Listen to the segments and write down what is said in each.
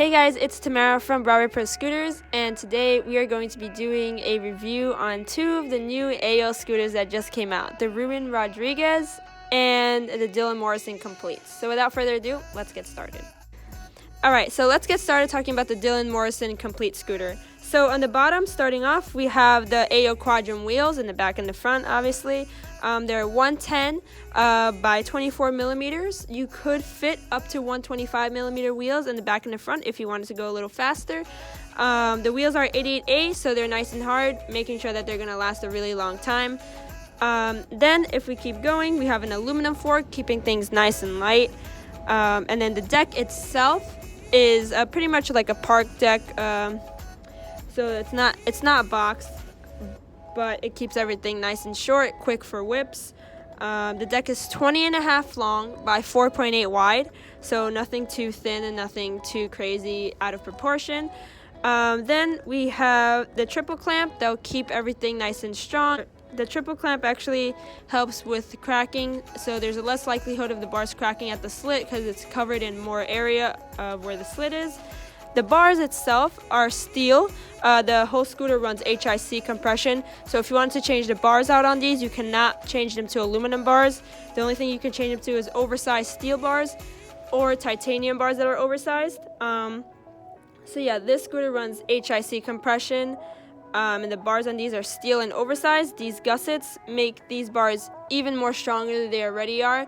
Hey guys, it's Tamara from Broadway Scooters, and today we are going to be doing a review on two of the new AO scooters that just came out, the Ruben Rodriguez and the Dylan Morrison Completes. So without further ado, let's get started. Alright, so let's get started talking about the Dylan Morrison Complete scooter. So on the bottom, starting off, we have the AO Quadrum wheels in the back and the front, obviously. They're 110 by 24 millimeters. You could fit up to 125 millimeter wheels in the back and the front if you wanted to go a little faster. The wheels are 88A, so they're nice and hard, making sure that they're going to last a really long time. Then if we keep going, we have an aluminum fork, keeping things nice and light. And then the deck itself is pretty much like a park deck. So it's not boxed, but it keeps everything nice and short, quick for whips. The deck is 20.5 long by 4.8 wide, so nothing too thin and nothing too crazy out of proportion. Then we have the triple clamp that'll keep everything nice and strong. The triple clamp actually helps with cracking, so there's a less likelihood of the bars cracking at the slit because it's covered in more area where the slit is. The bars itself are steel. The whole scooter runs HIC compression, so if you wanted to change the bars out on these, you cannot change them to aluminum bars. The only thing you can change them to is oversized steel bars or titanium bars that are oversized. So yeah, this scooter runs HIC compression, and the bars on these are steel and oversized. These gussets make these bars even more stronger than they already are.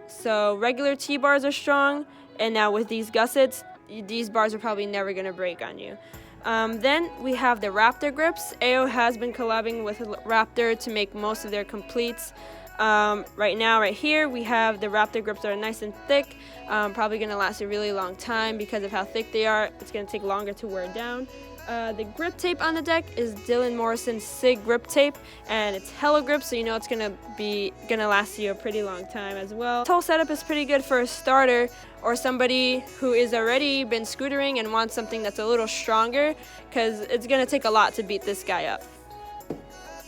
So regular T-bars are strong, and now with these gussets, these bars are probably never going to break on you. Then we have the Raptor Grips. AO has been collabing with Raptor to make most of their completes. Right now, right here, we have the Raptor Grips that are nice and thick. Probably going to last a really long time because of how thick they are. It's going to take longer to wear down. The grip tape on the deck is Dylan Morrison SIG grip tape, and it's hella grip, so you know it's gonna last you a pretty long time as well. This whole setup is pretty good for a starter or somebody who is already been scootering and wants something that's a little stronger, because it's gonna take a lot to beat this guy up.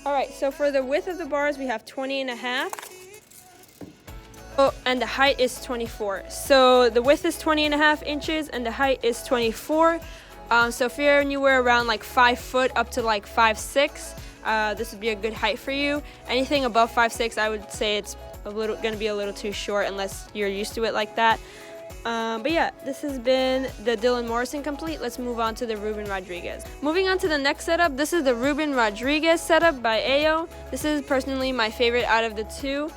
Alright, so for the width of the bars, we have 20.5. Oh, and the height is 24. So the width is 20.5 inches and the height is 24. So if you're anywhere around like 5 foot up to like 5'6", this would be a good height for you. Anything above 5'6", I would say it's gonna be a little too short unless you're used to it like that. But yeah, this has been the Dylan Morrison Complete. Let's move on to the Ruben Rodriguez. Moving on to the next setup, this is the Ruben Rodriguez setup by AO. This is personally my favorite out of the two.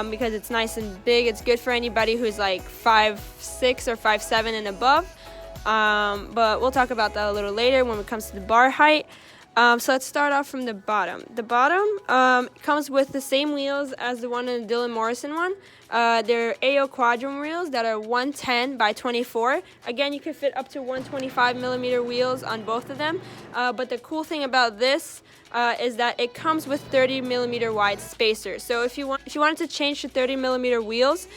Because it's nice and big. It's good for anybody who's like 5'6" or 5'7" and above. But we'll talk about that a little later when it comes to the bar height. So let's start off from the bottom. The bottom comes with the same wheels as the one in the Dylan Morrison one. They're AO Quadrum wheels that are 110 by 24. Again, you can fit up to 125 millimeter wheels on both of them. But the cool thing about this is that it comes with 30 millimeter wide spacers. So if you wanted to change to 30 millimeter wheels,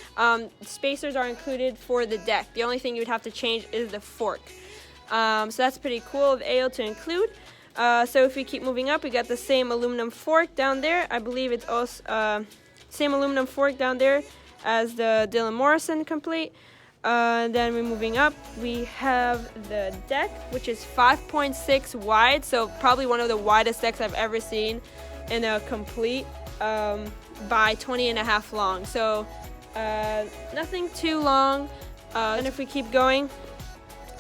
spacers are included for the deck. The only thing you would have to change is the fork. So that's pretty cool of AO to include. So if we keep moving up, we got the same aluminum fork down there. I believe it's also same aluminum fork down there as the Dylan Morrison Complete. Then we're moving up, we have the deck, which is 5.6 wide, so probably one of the widest decks I've ever seen in a Complete, by 20.5 long. So nothing too long. And if we keep going,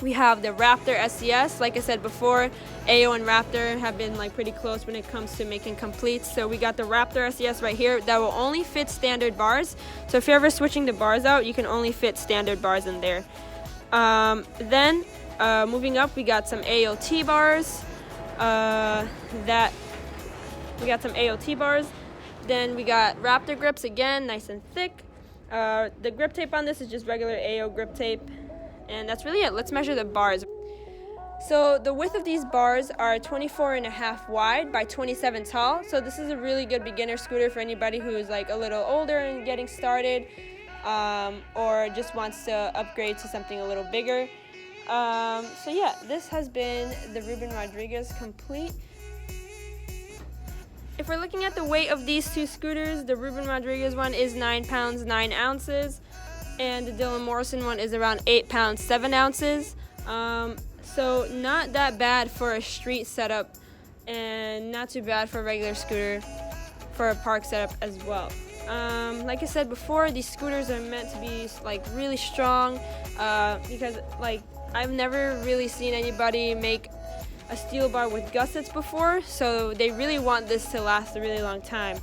we have the Raptor SES. Like I said before, AO and Raptor have been like pretty close when it comes to making completes. So we got the Raptor SES right here that will only fit standard bars. So if you're ever switching the bars out, you can only fit standard bars in there. Then moving up, we got some AOT bars. Then we got Raptor Grips again, nice and thick. The grip tape on this is just regular AO grip tape. And that's really it. Let's measure the bars. So the width of these bars are 24.5 wide by 27 tall. So this is a really good beginner scooter for anybody who's like a little older and getting started, or just wants to upgrade to something a little bigger. So yeah, this has been the Ruben Rodriguez Complete. If we're looking at the weight of these two scooters, the Ruben Rodriguez one is 9 pounds 9 ounces. and the Dylan Morrison one is around 8 pounds 7 ounces. So not that bad for a street setup, and not too bad for a regular scooter for a park setup as well. Like I said before, these scooters are meant to be like really strong, because like I've never really seen anybody make a steel bar with gussets before, so they really want this to last a really long time.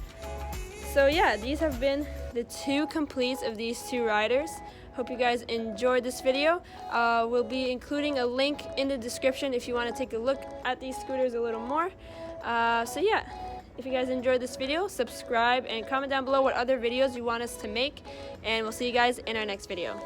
So yeah, these have been the 2 completes of these 2 riders. Hope you guys enjoyed this video. We'll be including a link in the description if you want to take a look at these scooters a little more. So yeah, if you guys enjoyed this video, subscribe and comment down below what other videos you want us to make, and we'll see you guys in our next video.